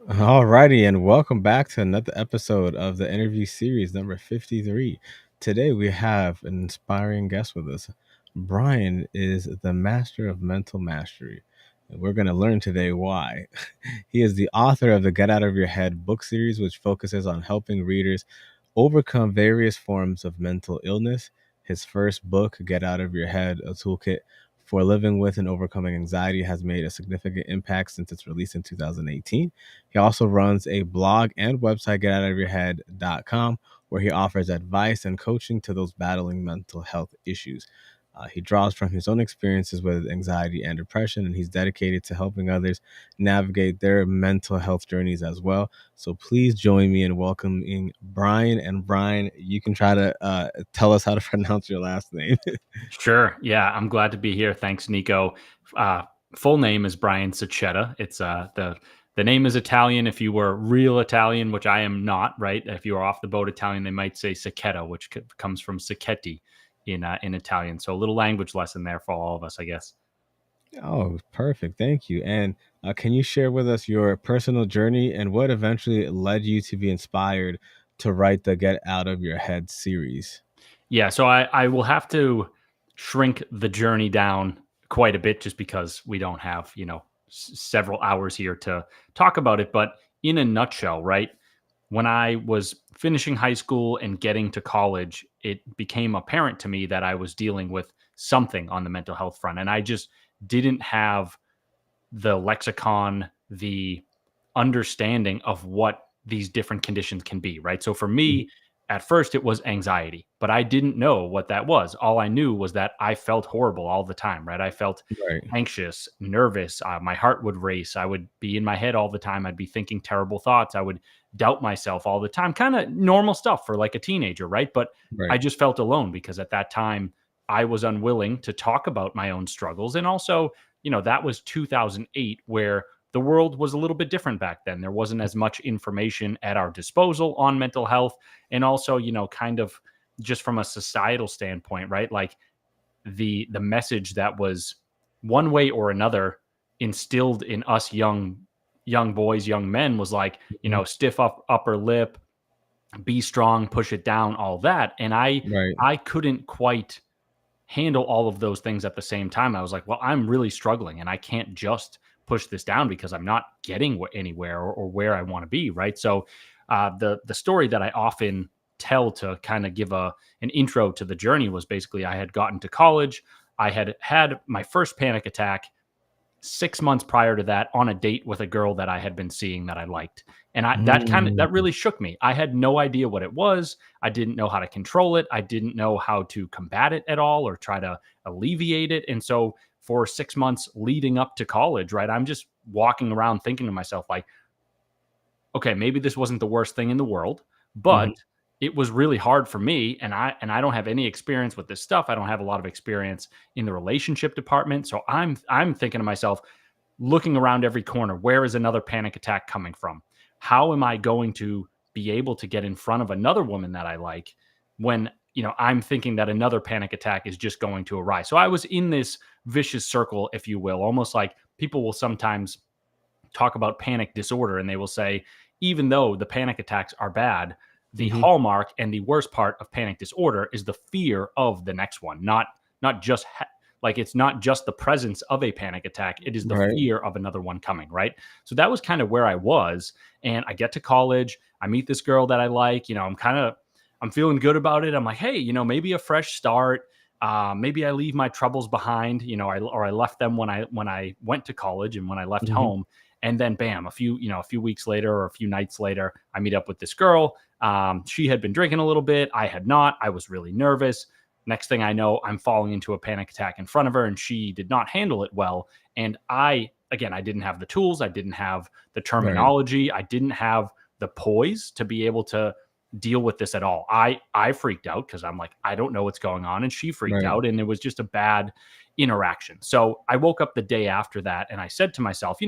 Alrighty, and welcome back to another episode of the interview series number 53. Today we have an inspiring guest with us. Brian is the master of mental mastery, and we're going to learn today why. He is the author of the Get Out of Your Head book series, which focuses on helping readers overcome various forms of mental illness. His first book, Get Out of Your Head, a toolkit for living with and overcoming anxiety, has made a significant impact since its release in 2018. He also runs a blog and website, getoutofyourhead.com, where he offers advice and coaching to those battling mental health issues. He draws from his own experiences with anxiety and depression, and he's dedicated to helping others navigate their mental health journeys as well. So please join me in welcoming Brian. And Brian, you can try to tell us how to pronounce your last name. Sure. Yeah, I'm glad to be here. Thanks, Nico. Uh, Full name is Brian Sachetta. It's the name is Italian. If you were real Italian, which I am not, right? If you are off the boat Italian, they might say Sachetta, which comes from Sacchetti in Italian. So a little language lesson there for all of us, I guess. Oh, perfect. Thank you. And can you share with us your personal journey and what eventually led you to be inspired to write the Get Out of Your Head series? Yeah, so I will have to shrink the journey down quite a bit just because we don't have, several hours here to talk about it. But in a nutshell, right? When I was finishing high school and getting to college, it became apparent to me that I was dealing with something on the mental health front. And I just didn't have the lexicon, the understanding of what these different conditions can be, right? So for Mhm. me, at first it was anxiety, but I didn't know what that was. All I knew was that I felt horrible all the time, right? I felt Right. anxious, nervous. My heart would race. I would be in my head all the time. I'd be thinking terrible thoughts. I would doubt myself all the time. Kind of normal stuff for like a teenager, right? But I Right. just felt alone because at that time I was unwilling to talk about my own struggles. And also, that was 2008 where the world was a little bit different back then. There wasn't as much information at our disposal on mental health. And also, kind of just from a societal standpoint, right? Like the message that was one way or another instilled in us young boys, young men was like, Mhm. stiff up upper lip, be strong, push it down, all that. And I Right. I couldn't quite handle all of those things at the same time. I was like, well, I'm really struggling and I can't just push this down because I'm not getting anywhere or where I want to be. Right. So the story that I often tell to kind of give an intro to the journey was basically I had gotten to college. I had had my first panic attack 6 months prior to that on a date with a girl that I had been seeing that I liked. And Mm. that really shook me. I had no idea what it was. I didn't know how to control it. I didn't know how to combat it at all or try to alleviate it. And so for 6 months leading up to college, right, I'm just walking around thinking to myself, like, okay, maybe this wasn't the worst thing in the world, Mhm. but it was really hard for me and I don't have any experience with this stuff. I don't have a lot of experience in the relationship department. So I'm thinking to myself, looking around every corner, where is another panic attack coming from? How am I going to be able to get in front of another woman that I like when, I'm thinking that another panic attack is just going to arise? So I was in this vicious circle, if you will, almost like people will sometimes talk about panic disorder and they will say, even though the panic attacks are bad, the Mhm. hallmark and the worst part of panic disorder is the fear of the next one, not just like it's not just the presence of a panic attack, it is the Right. fear of another one coming, right? So that was kind of where I was. And I get to college, I meet this girl that I like, I'm feeling good about it. I'm like, hey, maybe a fresh start. Maybe I leave my troubles behind, or I left them when I went to college and when I left Mhm. home. And then bam, a few weeks later or a few nights later, I meet up with this girl. She had been drinking a little bit. I had not. I was really nervous. Next thing I know, I'm falling into a panic attack in front of her, and she did not handle it well. And again, I didn't have the tools. I didn't have the Right. terminology. I didn't have the poise to be able to deal with this at all. I freaked out because I'm like, I don't know what's going on. And she freaked Right. out, and it was just a bad interaction. So I woke up the day after that and I said to myself,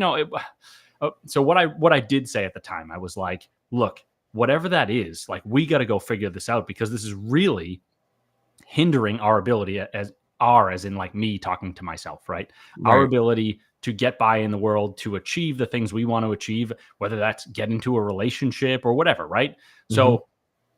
so what I did say at the time, I was like, look, whatever that is, like we got to go figure this out because this is really hindering our ability as our, as in like me talking to myself, right? Our Right. ability to get by in the world, to achieve the things we want to achieve, whether that's get into a relationship or whatever, right? Hmm. So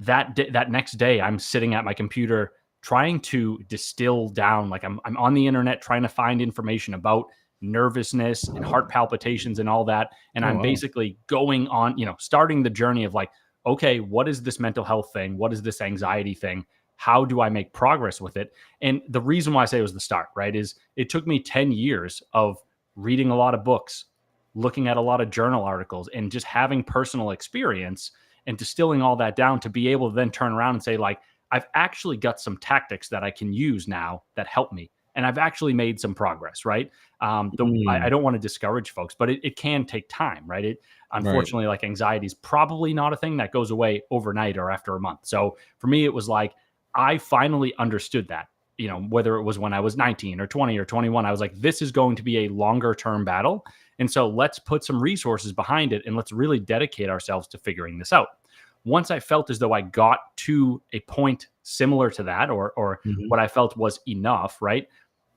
that next day, I'm sitting at my computer trying to distill down, like I'm on the internet trying to find information about nervousness and heart palpitations and all that. And Oh I'm wow. basically going on, starting the journey of like, okay, what is this mental health thing? What is this anxiety thing? How do I make progress with it? And the reason why I say it was the start, right, is it took me 10 years of reading a lot of books, looking at a lot of journal articles, and just having personal experience and distilling all that down to be able to then turn around and say, like, I've actually got some tactics that I can use now that help me. And I've actually made some progress, right? I Mm, don't want to discourage folks, but it can take time, right? right. Unfortunately, like anxiety is probably not a thing that goes away overnight or after a month. So for me, it was like I finally understood that. Whether it was when I was 19 or 20 or 21, I was like, this is going to be a longer term battle. And so let's put some resources behind it and let's really dedicate ourselves to figuring this out. Once I felt as though I got to a point similar to that, or Hmm. what I felt was enough, right?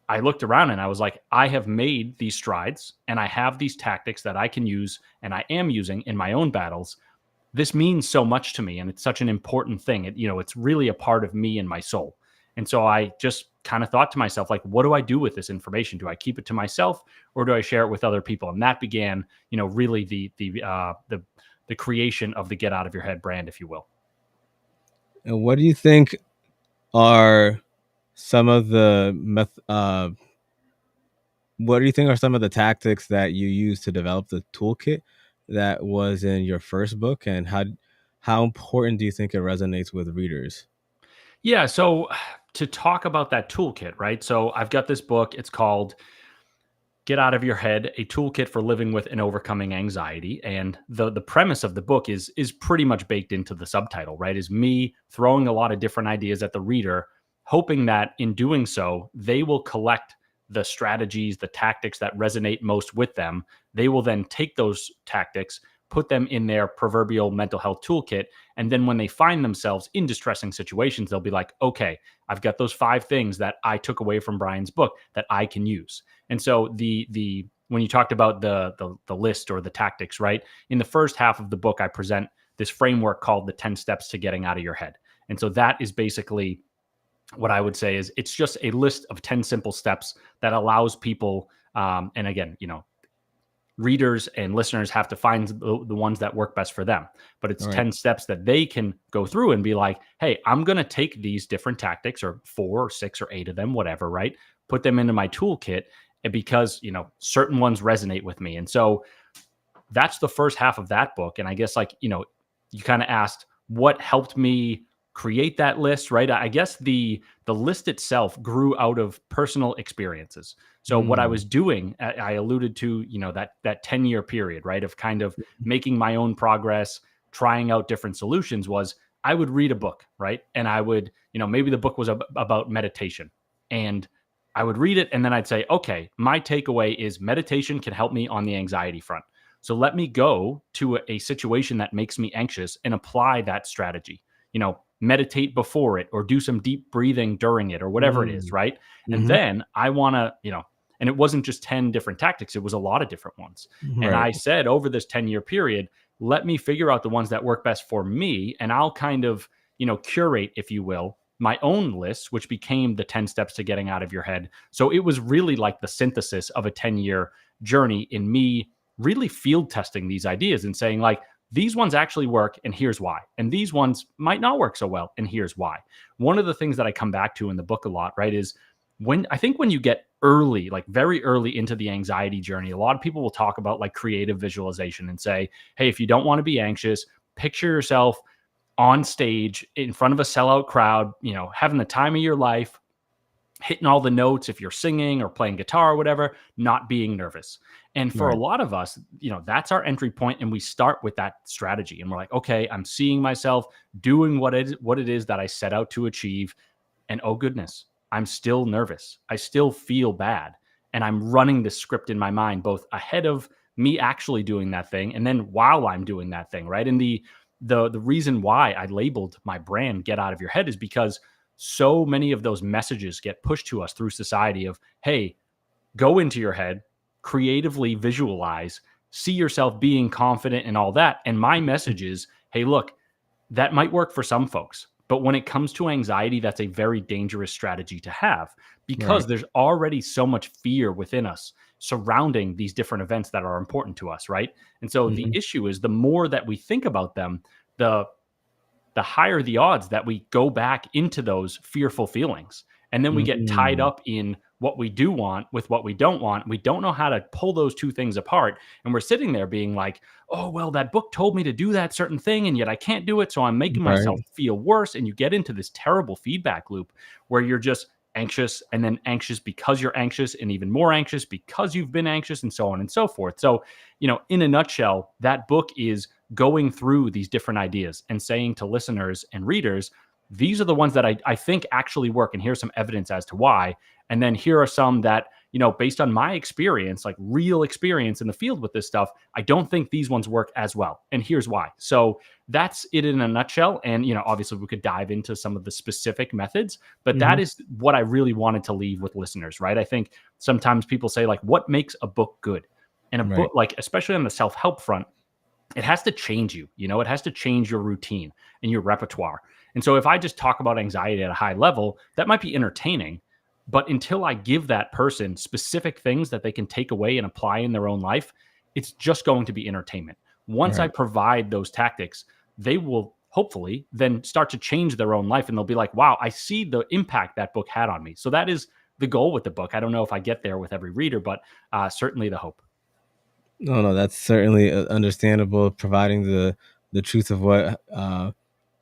I looked around and I was like, I have made these strides and I have these tactics that I can use and I am using in my own battles. This means so much to me and it's such an important thing. It's really a part of me and my soul. And so I just kind of thought to myself, like, what do I do with this information? Do I keep it to myself or do I share it with other people? And that began, really the creation of the Get Out of Your Head brand, if you will. And what do you think are some of the what do you think are some of the tactics that you use to develop the toolkit that was in your first book, and how important do you think it resonates with readers? Yeah. So to talk about that toolkit, right? So I've got this book. It's called Get Out of Your Head: A Toolkit for Living with and Overcoming Anxiety. And the premise of the book is pretty much baked into the subtitle, right? Is me throwing a lot of different ideas at the reader, hoping that in doing so, they will collect the strategies, the tactics that resonate most with them. They will then take those tactics, put them in their proverbial mental health toolkit. And then when they find themselves in distressing situations, they'll be like, okay, I've got those 5 things that I took away from Brian's book that I can use. And so the when you talked about the list or the tactics, right? In the first half of the book, I present this framework called the 10 steps to getting out of your head. And so that is basically what I would say is it's just a list of 10 simple steps that allows people, and again, readers and listeners have to find the ones that work best for them. But it's All right. 10 steps that they can go through and be like, hey, I'm going to take these different tactics, or 4 or 6 or 8 of them, whatever, right? Put them into my toolkit. And because, certain ones resonate with me. And so that's the first half of that book. And I guess, like, you kind of asked what helped me create that list, right? I guess the list itself grew out of personal experiences. So what I Mm, was doing, I alluded to, that 10-year period, right, of kind of making my own progress, trying out different solutions, was I would read a book, right? And I would, maybe the book was about meditation. And I would read it and then I'd say, okay, my takeaway is meditation can help me on the anxiety front. So let me go to a situation that makes me anxious and apply that strategy. Meditate before it or do some deep breathing during it or whatever it is, mm, right? And hmm. then I want to, and it wasn't just 10 different tactics, it was a lot of different ones. And Right. I said, over this 10-year period, let me figure out the ones that work best for me. And I'll kind of, curate, if you will, my own list, which became the 10 steps to getting out of your head. So it was really like the synthesis of a 10-year journey in me really field testing these ideas and saying, like, these ones actually work and here's why. And these ones might not work so well and here's why. One of the things that I come back to in the book a lot, right, is when you get early, like very early into the anxiety journey, a lot of people will talk about like creative visualization and say, hey, if you don't want to be anxious, picture yourself on stage in front of a sellout crowd, having the time of your life, hitting all the notes if you're singing or playing guitar or whatever, not being nervous. And for a Right. lot of us, that's our entry point, and we start with that strategy. And we're like, okay, I'm seeing myself doing what it is that I set out to achieve. And oh goodness, I'm still nervous. I still feel bad. And I'm running this script in my mind, both ahead of me actually doing that thing and then while I'm doing that thing, right? And the reason why I labeled my brand Get Out of Your Head is because so many of those messages get pushed to us through society of, hey, go into your head, creatively visualize, see yourself being confident and all that. And my message is, hey, look, that might work for some folks. But when it comes to anxiety, that's a very dangerous strategy to have Right. because there's already so much fear within us surrounding these different events that are important to us, right? And so the Hmm. issue is the more that we think about them, the the higher the odds that we go back into those fearful feelings. And then we get tied Mm. up in what we do want with what we don't want. We don't know how to pull those two things apart. And we're sitting there being like, oh, well, that book told me to do that certain thing, and yet I can't do it. So I'm making myself Right. feel worse. And you get into this terrible feedback loop where you're just anxious and then anxious because you're anxious and even more anxious because you've been anxious and so on and so forth. So, in a nutshell, that book is going through these different ideas and saying to listeners and readers, these are the ones that I think actually work. And here's some evidence as to why. And then here are some that, based on my experience, like real experience in the field with this stuff, I don't think these ones work as well. And here's why. So that's it in a nutshell. And, obviously we could dive into some of the specific methods, but that Hmm. is what I really wanted to leave with listeners, right? I think sometimes people say, like, what makes a book good? And a Right. book, like, especially on the self help front, it has to change you. It has to change your routine and your repertoire. And so if I just talk about anxiety at a high level, that might be entertaining, but until I give that person specific things that they can take away and apply in their own life, it's just going to be entertainment. Once I Right. provide those tactics, they will hopefully then start to change their own life, and they'll be like, wow, I see the impact that book had on me. So that is the goal with the book. I don't know if I get there with every reader, but certainly the hope. No, no, that's certainly understandable. Providing the truth of what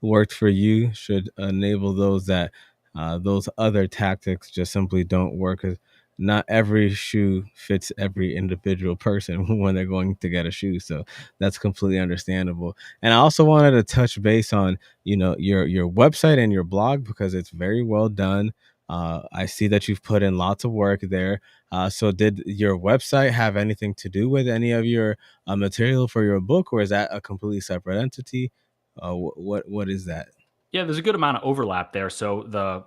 worked for you should enable those other tactics just simply don't work. 'Cause not every shoe fits every individual person when they're going to get a shoe. So that's completely understandable. And I also wanted to touch base on your website and your blog because it's very well done. I see that you've put in lots of work there. So did your website have anything to do with any of your material for your book, or is that a completely separate entity? What is that? Yeah, there's a good amount of overlap there. So the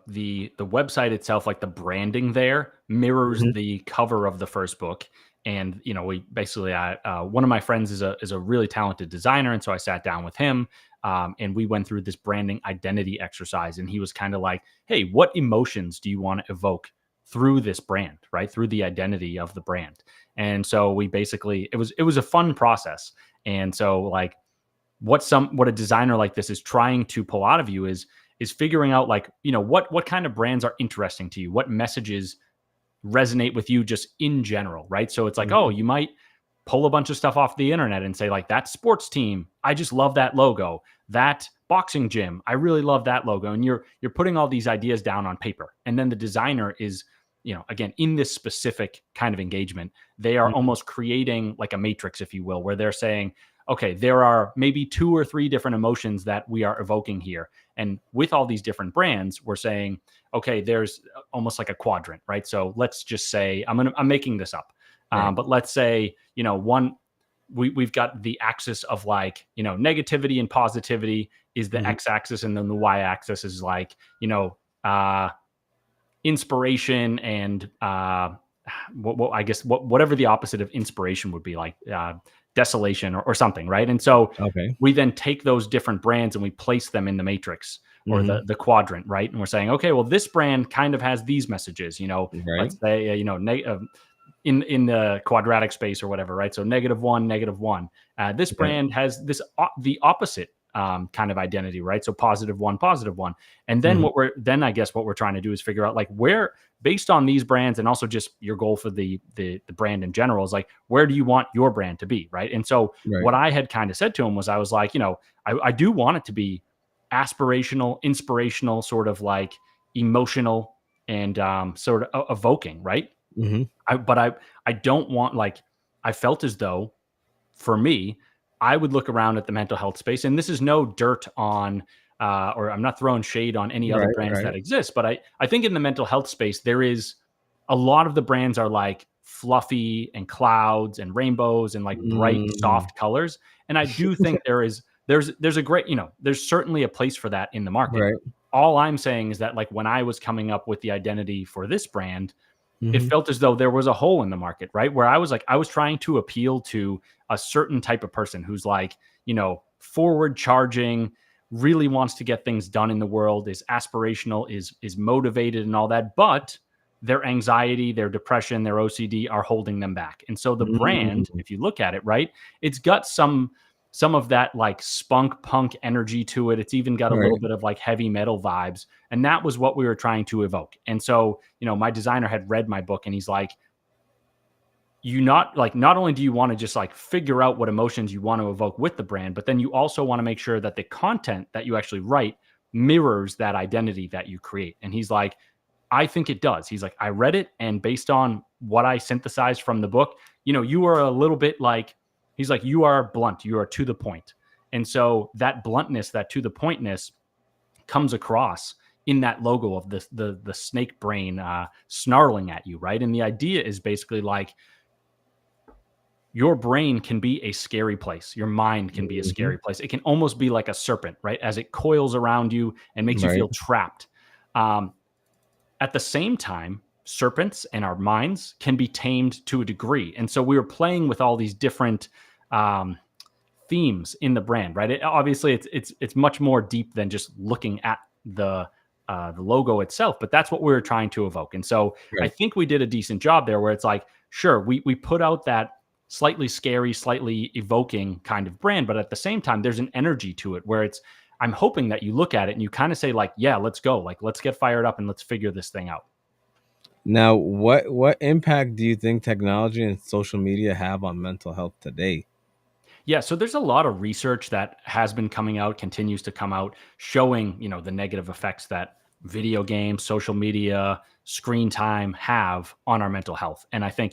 website itself, like the branding there, mirrors Mhm. the cover of the first book. And we basically, one of my friends is a really talented designer, and so I sat down with him, and we went through this branding identity exercise. And he was kind of like, "Hey, what emotions do you want to evoke through this brand, right? Through the identity of the brand." And so we basically, it was a fun process. And so, like, what a designer like this is trying to pull out of you is figuring out, like, what kind of brands are interesting to you, what messages resonate with you just in general, right? So it's like, oh, Mhm. you might pull a bunch of stuff off the internet and say, like, that sports team, I just love that logo. That boxing gym, I really love that logo. And you're putting all these ideas down on paper, and then the designer is, again, in this specific kind of engagement, they are Mhm. almost creating like a matrix, if you will, where they're saying, okay, there are maybe two or three different emotions that we are evoking here. And with all these different brands, we're saying, okay, there's almost like a quadrant, right? So let's just say, I'm making this up, Right. but let's say, one, we've got the axis of, like, negativity and positivity is the Mhm. x-axis, and then the y-axis is like, uh inspiration and I guess whatever the opposite of inspiration would be, like desolation, or something, right? And so Okay. we then take those different brands and we place them in the matrix, or Mhm. the quadrant, right? And we're saying, okay, well, this brand kind of has these messages, Right. let's say, in the quadratic space or whatever, right? So -1, -1. This Right. brand has the opposite kind of identity, right? So +1, +1. And then Mhm. I guess what we're trying to do is figure out, like, where, based on these brands, and also just your goal for the brand in general, is like, where do you want your brand to be, right? And so Right. what I had kind of said to him was, I was like, I do want it to be aspirational, inspirational, sort of like emotional, and sort of evoking, right? Mhm. But I don't want, like, I felt as though, for me, I would look around at the mental health space, and this is no dirt on, or I'm not throwing shade on any other Right. brands Right. that exist, but I think in the mental health space, there is a lot of the brands are like fluffy and clouds and rainbows and like bright, Mm. soft colors. And I do think there's a great, there's certainly a place for that in the market. Right. all I'm saying is that like when I was coming up with the identity for this brand, it Hmm. felt as though there was a hole in the market, right? Where I was like, I was trying to appeal to a certain type of person who's like, forward charging, really wants to get things done in the world, is aspirational, is motivated and all that, but their anxiety, their depression, their OCD are holding them back. And so the brand, Mm. if you look at it, right, it's got some of that like spunk punk energy to it. It's even got a little Right. bit of like heavy metal vibes. And that was what we were trying to evoke. And so, my designer had read my book and he's like, not only do you want to just like figure out what emotions you want to evoke with the brand, but then you also want to make sure that the content that you actually write mirrors that identity that you create. And he's like, I think it does. He's like, I read it, and based on what I synthesized from the book, you are a little bit like, he's like, you are blunt, you are to the point. And so that bluntness, that to the pointness comes across in that logo of the snake brain snarling at you, right? And the idea is basically like your brain can be a scary place. Your mind can be a Hmm. scary place. It can almost be like a serpent, right? As it coils around you and makes you Right. feel trapped. Um, at the same time, serpents and our minds can be tamed to a degree. And so we were playing with all these different um, themes in the brand, right? Obviously, it's much more deep than just looking at the logo itself, but that's what we were trying to evoke. And so I Right. think we did a decent job there, where it's like, sure, we put out that slightly scary, slightly evoking kind of brand, but at the same time, there's an energy to it where it's. I'm hoping that you look at it and you kind of say like, yeah, let's go, like let's get fired up and let's figure this thing out. Now, what impact do you think technology and social media have on mental health today? Yeah, so there's a lot of research that has been coming out, continues to come out, showing the negative effects that video games, social media, screen time have on our mental health. And I think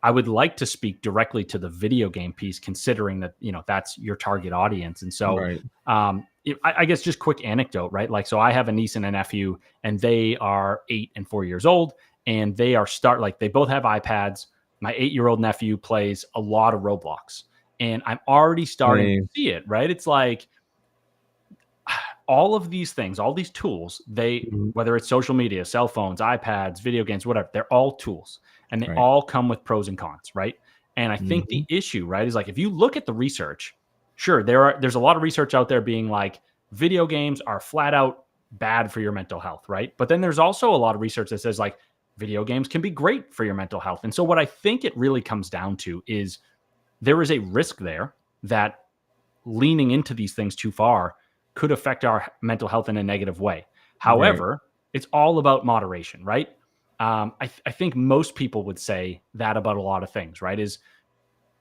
I would like to speak directly to the video game piece, considering that that's your target audience. And so, Right. I guess just quick anecdote, right? Like, so I have a niece and a nephew, and they are 8 and 4 years old, and they both have iPads. My 8-year-old nephew plays a lot of Roblox, and I'm already starting to Same. see it, right? It's like all of these things, all these tools, Mhm. whether it's social media, cell phones, iPads, video games, whatever, they're all tools and they Right. all come with pros and cons, right? And I think Hmm. the issue, right, is like if you look at the research, sure, there's a lot of research out there being like video games are flat out bad for your mental health, right? But then there's also a lot of research that says like video games can be great for your mental health. And so what I think it really comes down to is there is a risk there that leaning into these things too far could affect our mental health in a negative way. Right. However, it's all about moderation, right? I think most people would say that about a lot of things, right? Is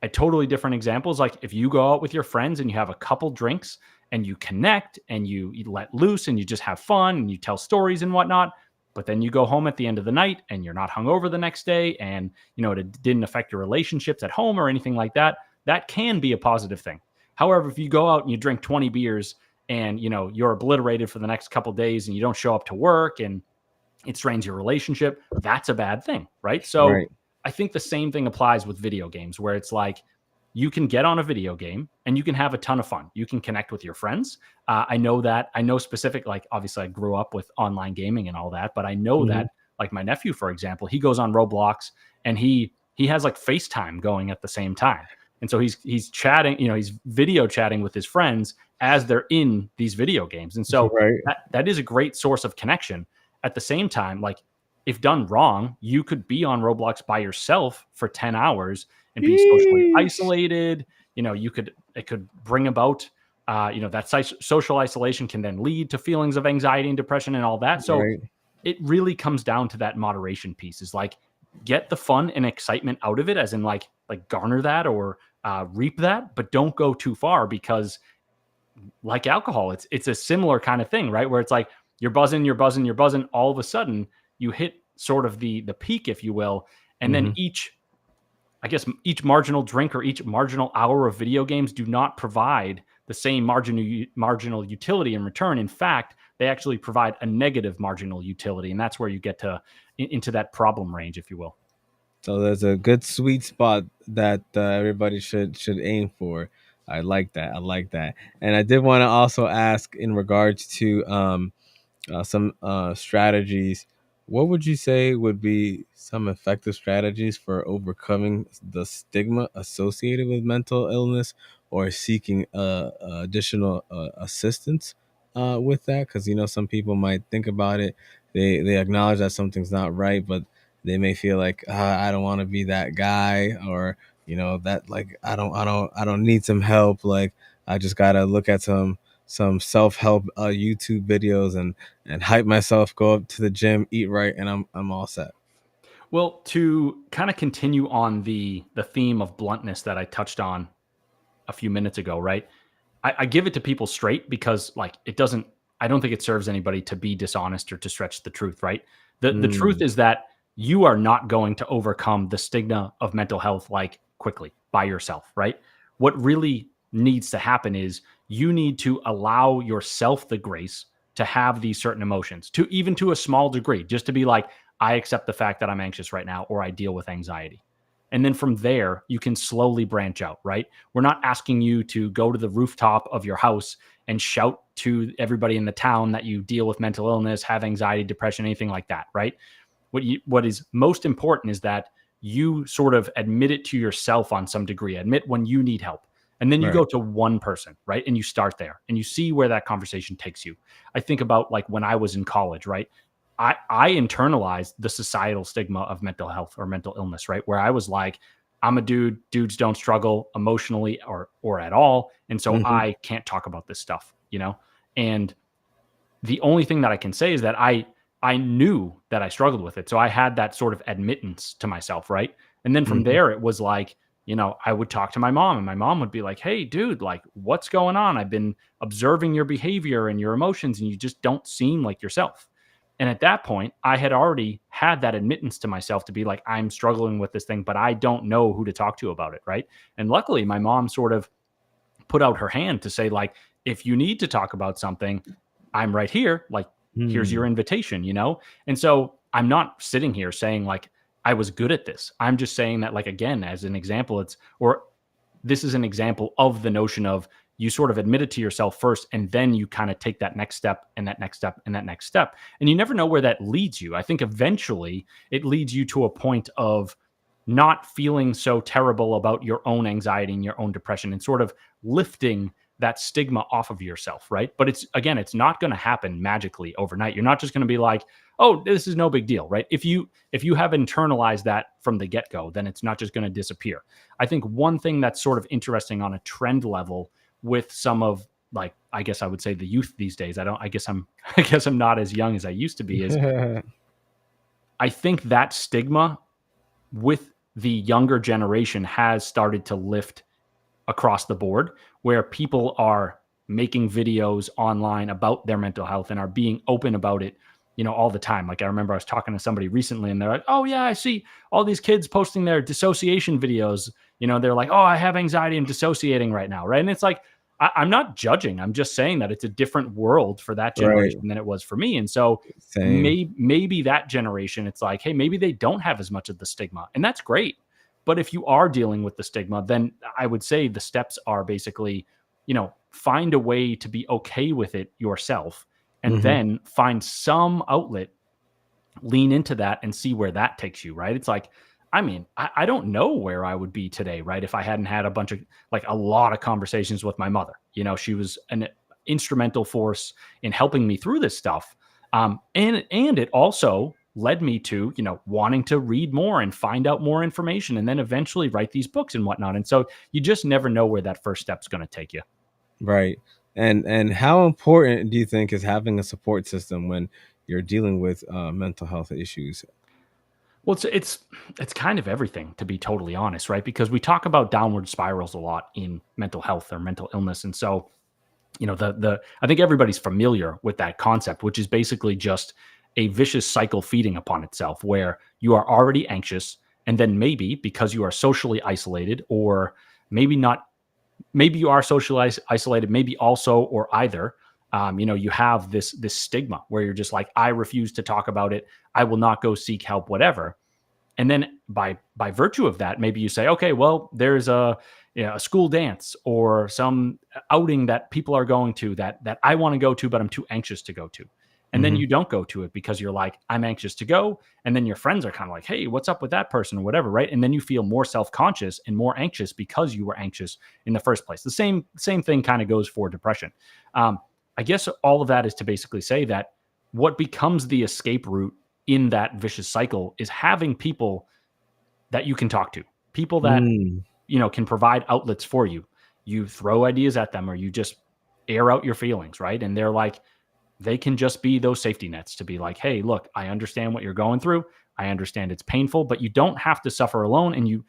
a totally different example is like if you go out with your friends and you have a couple drinks and you connect and you let loose and you just have fun and you tell stories and whatnot, but then you go home at the end of the night and you're not hungover the next day and it didn't affect your relationships at home or anything like that. That can be a positive thing. However, if you go out and you drink 20 beers and you're obliterated for the next couple days and you don't show up to work and it strains your relationship, that's a bad thing, right? So Right. I think the same thing applies with video games, where it's like you can get on a video game and you can have a ton of fun. You can connect with your friends. I know specific, like obviously I grew up with online gaming and all that, but I know Hmm. that like my nephew, for example, he goes on Roblox and he has like FaceTime going at the same time. And so he's chatting, he's video chatting with his friends as they're in these video games. And so Right. that is a great source of connection. At the same time, like if done wrong, you could be on Roblox by yourself for 10 hours and be socially Yeesh. isolated. It could bring about, that social isolation can then lead to feelings of anxiety and depression and all that. So Right. it really comes down to that moderation piece is like, get the fun and excitement out of it, as in like garner that or reap that, but don't go too far because like alcohol, it's a similar kind of thing, right? Where it's like you're buzzing, you're buzzing, you're buzzing. All of a sudden, you hit sort of the peak, if you will, and then Hmm. each marginal drink or each marginal hour of video games do not provide the same marginal utility in return. In fact, they actually provide a negative marginal utility, and that's where you get into that problem range, if you will. So there's a good sweet spot that everybody should aim for. I like that. I like that. And I did want to also ask in regards to some strategies. What would you say would be some effective strategies for overcoming the stigma associated with mental illness or seeking additional assistance with that? Because some people might think about it, they acknowledge that something's not right, but they may feel like I don't want to be that guy, or that like I don't need some help. Like I just gotta look at some self-help YouTube videos and hype myself, go up to the gym, eat right, and I'm all set. Well, to kind of continue on the theme of bluntness that I touched on a few minutes ago, right? I give it to people straight because like it doesn't I don't think it serves anybody to be dishonest or to stretch the truth, right? The truth Mm, is that you are not going to overcome the stigma of mental health like quickly by yourself, right? What really needs to happen is you need to allow yourself the grace to have these certain emotions, to even to a small degree, just to be like, I accept the fact that I'm anxious right now or I deal with anxiety. And then from there, you can slowly branch out, right? We're not asking you to go to the rooftop of your house and shout to everybody in the town that you deal with mental illness, have anxiety, depression, anything like that, right? What is most important is that you sort of admit it to yourself on some degree, admit when you need help. And then you right. go to one person, right? And you start there and you see where that conversation takes you. I think about like when I was in college, right? I internalized the societal stigma of mental health or mental illness, right? Where I was like, I'm a dude, dudes don't struggle emotionally or at all. And so Hmm. I can't talk about this stuff, you know? And the only thing that I can say is that I knew that I struggled with it. So I had that sort of admittance to myself, right? And then from Hmm. there it was like, I would talk to my mom and my mom would be like, "Hey dude, like what's going on? I've been observing your behavior and your emotions and you just don't seem like yourself." And at that point, I had already had that admittance to myself to be like, I'm struggling with this thing, but I don't know who to talk to about it, right? And luckily, my mom sort of put out her hand to say, like, if you need to talk about something, I'm right here. Like, here's your Mm, invitation. And so I'm not sitting here saying, like, I was good at this. I'm just saying that, like, again, as an example, or this is an example of the notion of you sort of admit it to yourself first, and then you kind of take that next step and that next step and that next step. And you never know where that leads you. I think eventually it leads you to a point of not feeling so terrible about your own anxiety and your own depression and sort of lifting that stigma off of yourself, right? But it's not going to happen magically overnight. You're not just going to be like, "Oh, this is no big deal," right? If you have internalized that from the get-go, then it's not just going to disappear. I think one thing that's sort of interesting on a trend level with some of, like, I guess I would say the youth these days. I guess I'm I guess I'm not as young as I used to be, is mm. I think that stigma with the younger generation has started to lift across the board, where people are making videos online about their mental health and are being open about it, all the time. Like I remember I was talking to somebody recently and they're like, "Oh yeah, I see all these kids posting their dissociation videos." They're like, "Oh, I have anxiety and dissociating right now." Right. And it's like, I'm not judging. I'm just saying that it's a different world for that Right. generation than it was for me. And so Same. maybe that generation, it's like, hey, maybe they don't have as much of the stigma. And that's great. But if you are dealing with the stigma, then I would say the steps are basically, find a way to be okay with it yourself and Hmm. then find some outlet, lean into that and see where that takes you, right? It's like, I mean, I don't know where I would be today, right? If I hadn't had like a lot of conversations with my mother. She was an instrumental force in helping me through this stuff. And it also led me to, wanting to read more and find out more information and then eventually write these books and whatnot. And so you just never know where that first step's going to take you. Right. And how important do you think is having a support system when you're dealing with mental health issues? Well, it's kind of everything, to be totally honest, right? Because we talk about downward spirals a lot in mental health or mental illness, and so the I think everybody's familiar with that concept, which is basically just a vicious cycle feeding upon itself, where you are already anxious, and then maybe because you are socially isolated, or maybe not, maybe you are socially isolated, maybe also or either. You have this stigma where you're just like, I refuse to talk about it. I will not go seek help, whatever. And then by virtue of that, maybe you say, okay, well, there's a school dance or some outing that people are going to that I want to go to, but I'm too anxious to go to. And then you don't go to it because you're like, I'm anxious to go. And then your friends are kind of like, hey, what's up with that person or whatever, right? And then you feel more self-conscious and more anxious because you were anxious in the first place. The same thing kind of goes for depression. I guess all of that is to basically say that what becomes the escape route in that vicious cycle is having people that you can talk to, people that Mm. can provide outlets for you. You throw ideas at them or you just air out your feelings, right? And they're like, they can just be those safety nets to be like, hey, look, I understand what you're going through. I understand it's painful, but you don't have to suffer alone. And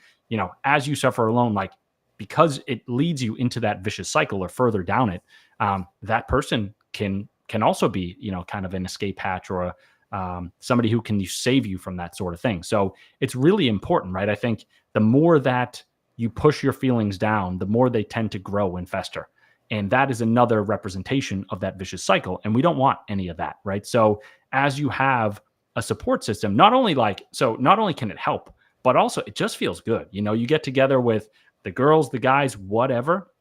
as you suffer alone, like, because it leads you into that vicious cycle or further down it, that person can also be, kind of an escape hatch or somebody who can save you from that sort of thing. So it's really important, right? I think the more that you push your feelings down, the more they tend to grow and fester. And that is another representation of that vicious cycle. And we don't want any of that, right? So as you have a support system, not only can it help, but also it just feels good. You get together with the girls, the guys, whatever.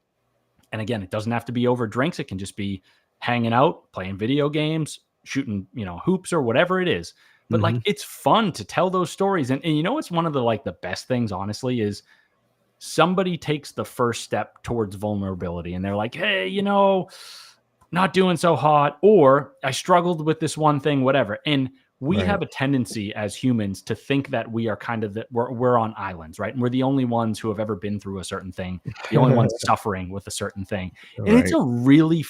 And again, it doesn't have to be over drinks. It can just be hanging out, playing video games, shooting, hoops or whatever it is. But like, Hmm. it's fun to tell those stories. And it's one of the best things, honestly, is somebody takes the first step towards vulnerability and they're like, hey, not doing so hot, or I struggled with this one thing, whatever. And we Right. have a tendency as humans to think that we are kind of we're on islands, right? And we're the only ones who have ever been through a certain thing, the only ones suffering with a certain thing. And it's Right. a really,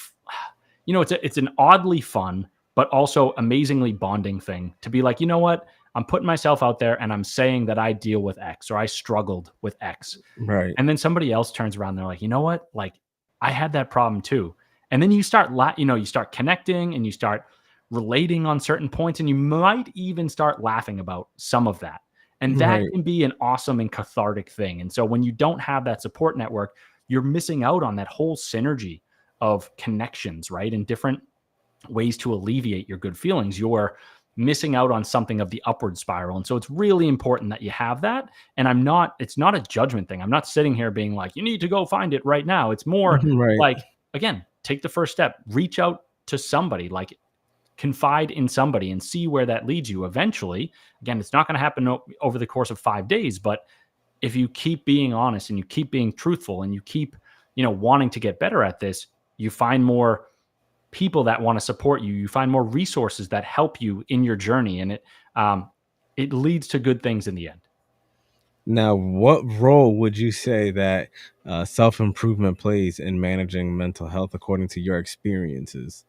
it's an oddly fun, but also amazingly bonding thing to be like, you know what? I'm putting myself out there and I'm saying that I deal with X or I struggled with X. Right. And then somebody else turns around and they're like, you know what? Like, I had that problem too. And then you start, you start connecting and you start relating on certain points, and you might even start laughing about some of that. And that Right. can be an awesome and cathartic thing. And so when you don't have that support network, you're missing out on that whole synergy of connections, right? And different ways to alleviate your good feelings. You're missing out on something of the upward spiral. And so it's really important that you have that. And it's not a judgment thing. I'm not sitting here being like, you need to go find it right now. It's more Right. like, again, take the first step, reach out to somebody, like confide in somebody and see where that leads you eventually. Again, it's not going to happen over the course of 5 days, but if you keep being honest and you keep being truthful and you keep, wanting to get better at this, you find more people that want to support you. You find more resources that help you in your journey, and it leads to good things in the end. Now, what role would you say that self improvement plays in managing mental health according to your experiences?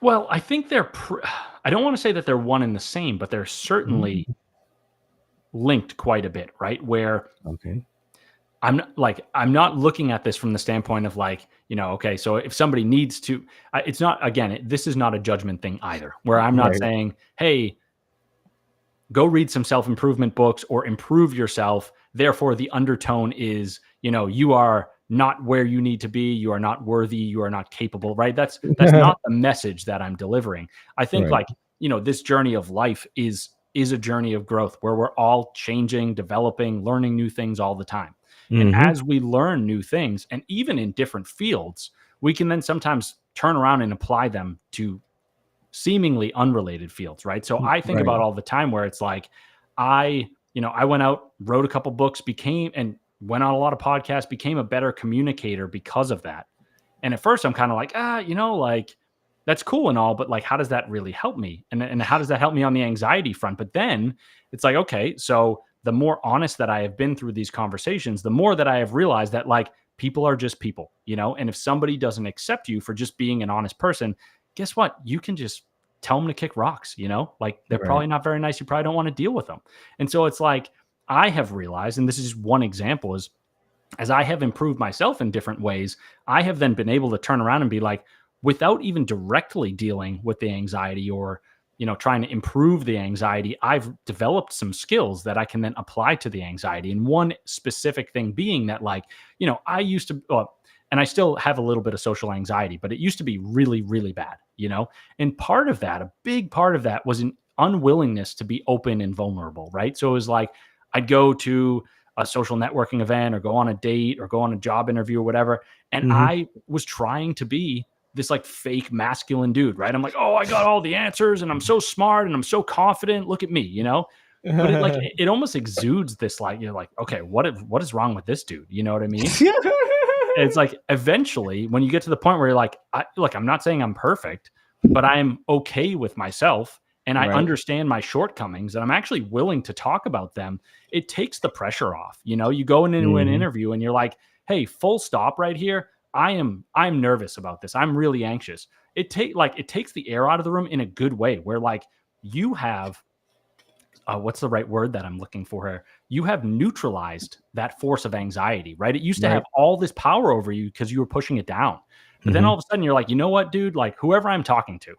Well, I think I don't want to say that they're one and the same, but they're certainly Mhm. linked quite a bit, right? Where Okay. I'm not looking at this from the standpoint of like, okay, so if somebody needs to, it's not, again, this is not a judgment thing either, where I'm not Right. saying, hey, go read some self-improvement books or improve yourself. Therefore, the undertone is, you are not where you need to be. You are not worthy. You are not capable, right? That's not the message that I'm delivering. I think Right. like, this journey of life is a journey of growth where we're all changing, developing, learning new things all the time. And Hmm. as we learn new things, and even in different fields, we can then sometimes turn around and apply them to seemingly unrelated fields, right? So I think Right. about all the time where it's like I went out, wrote a couple books, became and went on a lot of podcasts, became a better communicator because of that. And at first I'm kind of like, like that's cool and all, but like how does that really help me? And how does that help me on the anxiety front? But then it's like, okay, so the more honest that I have been through these conversations, the more that I have realized that like people are just people, and if somebody doesn't accept you for just being an honest person, guess what? You can just tell them to kick rocks, like they're Right. probably not very nice. You probably don't want to deal with them. And so it's like, I have realized, and this is one example, is as I have improved myself in different ways, I have then been able to turn around and be like, without even directly dealing with the anxiety or, trying to improve the anxiety, I've developed some skills that I can then apply to the anxiety. And one specific thing being that, like, I used to, and I still have a little bit of social anxiety, but it used to be really, really bad, And part of that, a big part of that was an unwillingness to be open and vulnerable, right? So it was like, I'd go to a social networking event or go on a date or go on a job interview or whatever. And Hmm. I was trying to be this like fake masculine dude, right? I'm like, oh, I got all the answers and I'm so smart and I'm so confident. Look at me, you know? But it almost exudes this like, you're like, okay, what is wrong with this dude? You know what I mean? It's like eventually when you get to the point where you're like, look, I'm not saying I'm perfect, but I am okay with myself and I Right. understand my shortcomings and I'm actually willing to talk about them. It takes the pressure off. You know, you go into an Mhm. interview and you're like, hey, full stop right here. I'm nervous about this. I'm really anxious. It takes the air out of the room in a good way where like you have what's the right word that I'm looking for here? You have neutralized that force of anxiety, right? It used to have Right. all this power over you because you were pushing it down. But then all Mhm. of a sudden you're like, you know what, dude? Like whoever I'm talking to,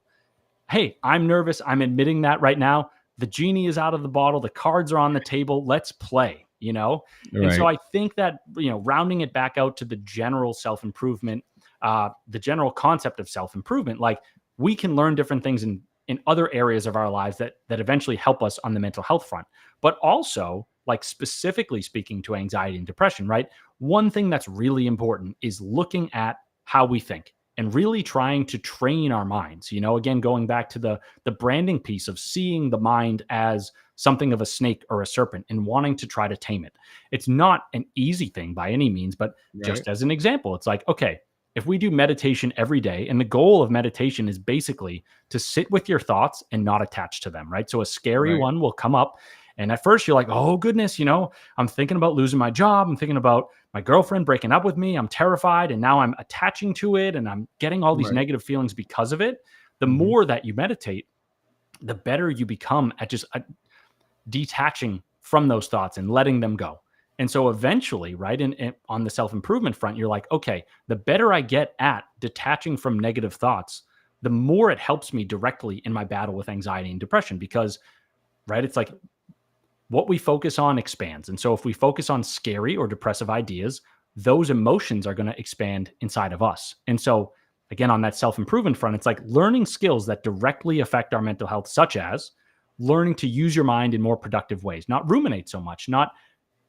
hey, I'm nervous. I'm admitting that right now. The genie is out of the bottle. The cards are on the table. Let's play, you know? And so Right. I think that, you know, rounding it back out to the general self improvement, the general concept of self improvement, like we can learn different things in other areas of our lives that eventually help us on the mental health front. But also, like specifically speaking to anxiety and depression, right? One thing that's really important is looking at how we think and really trying to train our minds. You know, again, going back to the branding piece of seeing the mind as something of a snake or a serpent and wanting to try to tame it. It's not an easy thing by any means, but Right. just as an example, it's like, okay, if we do meditation every day, and the goal of meditation is basically to sit with your thoughts and not attach to them, right? So a scary Right. one will come up. And at first you're like, oh goodness, you know, I'm thinking about losing my job. I'm thinking about my girlfriend breaking up with me. I'm terrified. And now I'm attaching to it and I'm getting all these Right. negative feelings because of it. The Mhm. more that you meditate, the better you become at just detaching from those thoughts and letting them go. And so eventually, right, on the self improvement front, you're like, okay, the better I get at detaching from negative thoughts, the more it helps me directly in my battle with anxiety and depression. Because, right, it's like what we focus on expands. And so if we focus on scary or depressive ideas, those emotions are going to expand inside of us. And so, again, on that self improvement front, it's like learning skills that directly affect our mental health, such as learning to use your mind in more productive ways, not ruminate so much, not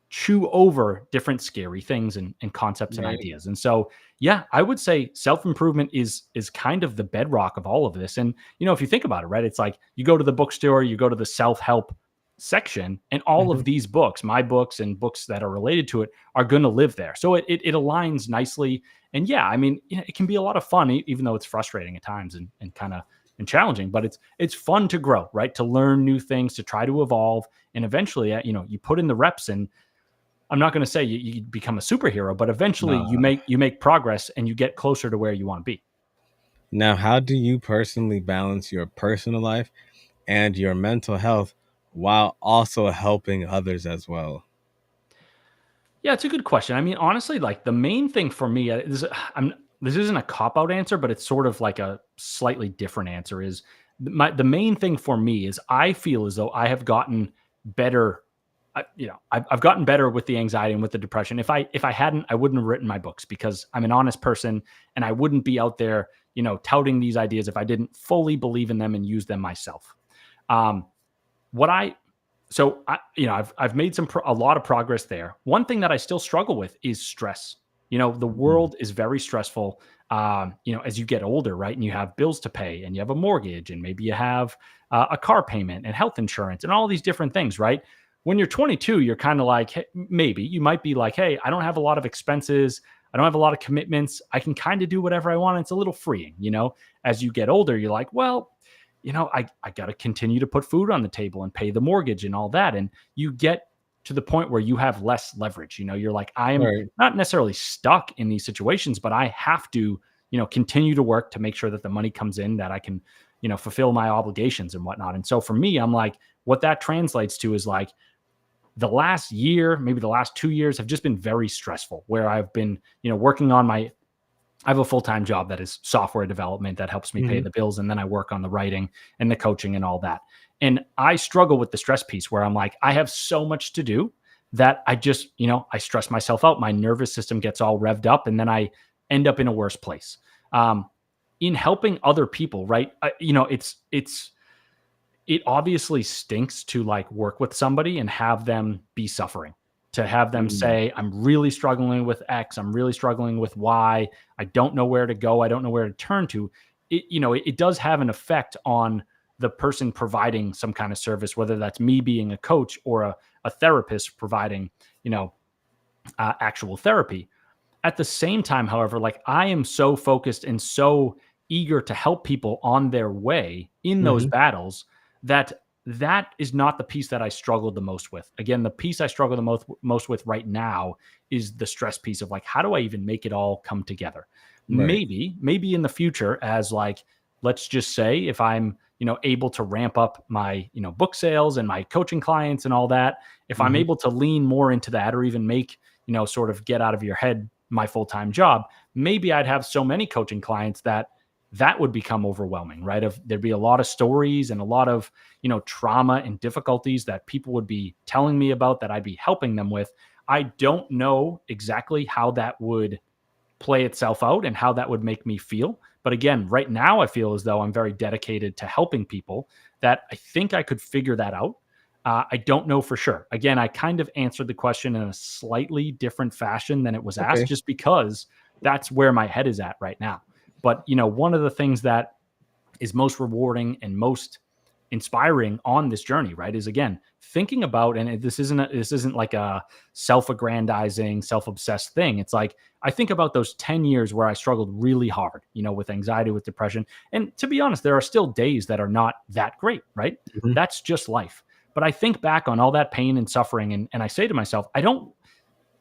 chew over different scary things and concepts and Right. ideas. And so, yeah, I would say self-improvement is kind of the bedrock of all of this. And you know, if you think about it, right, it's like you go to the bookstore, you go to the self-help section, and all of Mhm. these books, my books and books that are related to it, are going to live there. So it aligns nicely. And yeah, I mean, you know, it can be a lot of fun, even though it's frustrating at times and kind of and challenging. But it's fun to grow, right? To learn new things, to try to evolve, and eventually, you know, you put in the reps and I'm not going to say you become a superhero, but eventually Nah. you make progress and you get closer to where you want to be. Now, how do you personally balance your personal life and your mental health while also helping others as well? Yeah, it's a good question. I mean, honestly, like the main thing for me is this isn't a cop out answer, but it's sort of like a slightly different answer. Is the main thing for me is I feel as though I have gotten better. You know, I've gotten better with the anxiety and with the depression. If I hadn't, I wouldn't have written my books because I'm an honest person and I wouldn't be out there, you know, touting these ideas if I didn't fully believe in them and use them myself. Um, what I so I, you know, I've made a lot of progress there. One thing that I still struggle with is stress. You know, the Mm. world is very stressful. You know, as you get older, right, and you have bills to pay, and you have a mortgage, and maybe you have a car payment and health insurance, and all these different things, right? When you're 22, you're kind of like, hey, maybe you might be like, hey, I don't have a lot of expenses. I don't have a lot of commitments. I can kind of do whatever I want. It's a little freeing, you know. As you get older, you're like, well, you know, I got to continue to put food on the table and pay the mortgage and all that. And you get to the point where you have less leverage. You know, you're like, I am Right. not necessarily stuck in these situations, but I have to, you know, continue to work to make sure that the money comes in, that I can, you know, fulfill my obligations and whatnot. And so for me, I'm like, what that translates to is like the last year, maybe the last 2 years have just been very stressful where I've been, you know, working on my I have a full-time job that is software development that helps me pay Mhm. the bills, and then I work on the writing and the coaching and all that. And I struggle with the stress piece where I'm like, I have so much to do that I just, you know, I stress myself out. My nervous system gets all revved up, and then I end up in a worse place. In helping other people, right? You know, it obviously stinks to like work with somebody and have them be suffering. to have them Mm. say, I'm really struggling with X, I'm really struggling with Y, I don't know where to go, I don't know where to turn to. It does have an effect on the person providing some kind of service, whether that's me being a coach or a therapist providing, actual therapy. At the same time, however, like I am so focused and so eager to help people on their way in those Mhm. battles that that is not the piece that I struggled the most with. Again, the piece I struggle the most with right now is the stress piece of like, how do I even make it all come together? Right. Maybe in the future, as like, let's just say if I'm, able to ramp up my, book sales and my coaching clients and all that, if I'm Mhm. able to lean more into that or even make, sort of get out of your head my full-time job, maybe I'd have so many coaching clients that that would become overwhelming, right? Of there'd be a lot of stories and a lot of, trauma and difficulties that people would be telling me about that I'd be helping them with. I don't know exactly how that would play itself out and how that would make me feel. But again, right now I feel as though I'm very dedicated to helping people that I think I could figure that out. I don't know for sure. Again, I kind of answered the question in a slightly different fashion than it was asked, Okay. just because that's where my head is at right now. But, one of the things that is most rewarding and most inspiring on this journey, right, is again thinking about, and this isn't like a self-aggrandizing, self-obsessed thing. It's like I think about those 10 years where I struggled really hard, with anxiety, with depression. And to be honest, there are still days that are not that great, right? Mhm. That's just life. But I think back on all that pain and suffering, and I say to myself, I don't,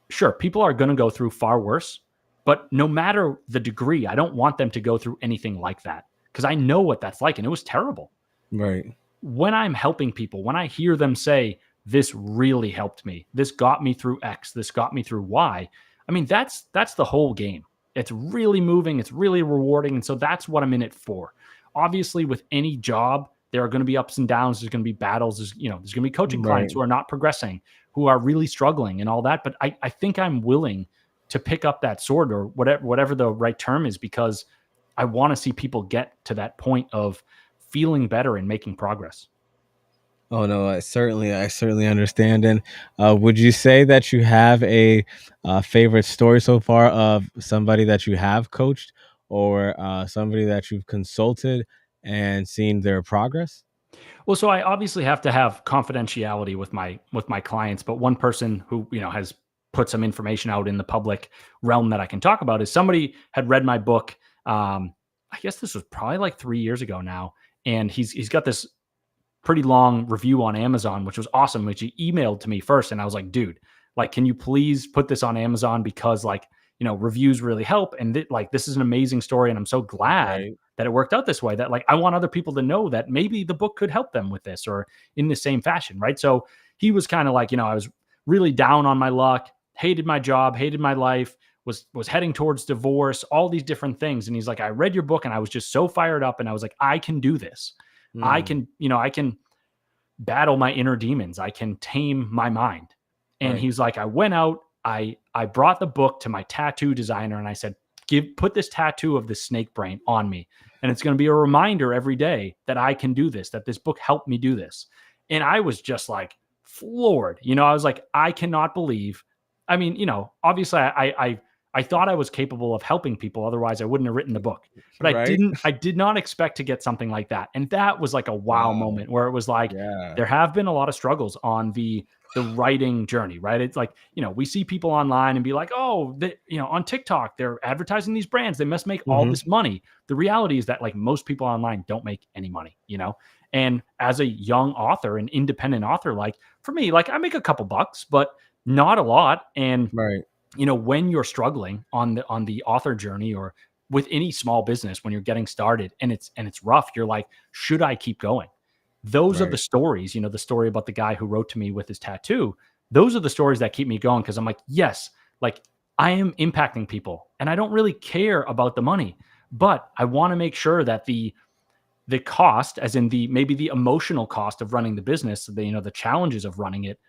sure, people are going to go through far worse, but no matter the degree, I don't want them to go through anything like that because I know what that's like and it was terrible. Right. When I'm helping people, when I hear them say, this really helped me, this got me through X, this got me through Y, I mean, that's the whole game. It's really moving, it's really rewarding. And so that's what I'm in it for. Obviously, with any job, there are going to be ups and downs. There's going to be battles. There's going to be coaching clients Right. who are not progressing, who are really struggling and all that. But I think I'm willing to pick up that sword or whatever the right term is, because I want to see people get to that point of feeling better and making progress. Oh no, I certainly understand. And would you say that you have a favorite story so far of somebody that you have coached, or somebody that you've consulted and seen their progress? Well, so I obviously have to have confidentiality with my clients, but one person who, has put some information out in the public realm that I can talk about is somebody had read my book. I guess this was probably like 3 years ago now, and he's got this pretty long review on Amazon, which was awesome, which he emailed to me first. And I was like, dude, like, can you please put this on Amazon? Because like, reviews really help. And like, this is an amazing story. And I'm so glad Right. that it worked out this way, that like, I want other people to know that maybe the book could help them with this or in the same fashion. Right. So he was kind of like, I was really down on my luck, hated my job, hated my life, was heading towards divorce, all these different things. And he's like, I read your book and I was just so fired up. And I was like, I can do this. Mm. I can battle my inner demons. I can tame my mind. And Right. he's like, I went out, I brought the book to my tattoo designer and I said, put this tattoo of the snake brain on me. And it's going to be a reminder every day that I can do this, that this book helped me do this. And I was just like floored. I was like, I cannot believe. I mean, obviously I thought I was capable of helping people. Otherwise I wouldn't have written the book, but Right. I did not expect to get something like that. And that was like a wow Wow. moment where it was like, Yeah. there have been a lot of struggles on the writing journey, right? It's like, we see people online and be like, oh, on TikTok, they're advertising these brands. They must make all Hmm. this money. The reality is that like most people online don't make any money. And as a young author, an independent author, like for me, like I make a couple bucks, but not a lot. And Right. when you're struggling on the author journey or with any small business, when you're getting started and it's rough, you're like, should I keep going? Those are the Right. stories, the story about the guy who wrote to me with his tattoo. Those are the stories that keep me going, because I'm like, yes, like I am impacting people and I don't really care about the money, but I want to make sure that the cost, as in the maybe the emotional cost of running the business, the challenges of running it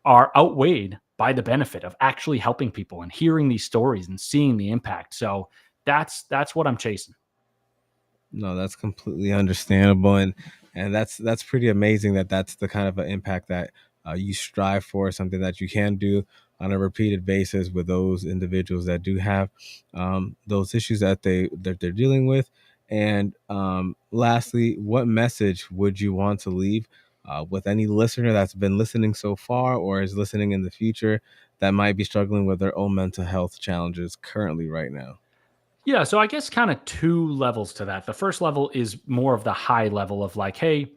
are outweighed by the benefit of actually helping people and hearing these stories and seeing the impact. So that's what I'm chasing. No, that's completely understandable, and that's pretty amazing that that's the kind of an impact that you strive for, something that you can do on a repeated basis with those individuals that do have those issues that they're dealing with. And lastly, what message would you want to leave with any listener that's been listening so far or is listening in the future that might be struggling with their own mental health challenges currently right now? Yeah, so I guess kind of two levels to that. The first level is more of the high level of like, hey,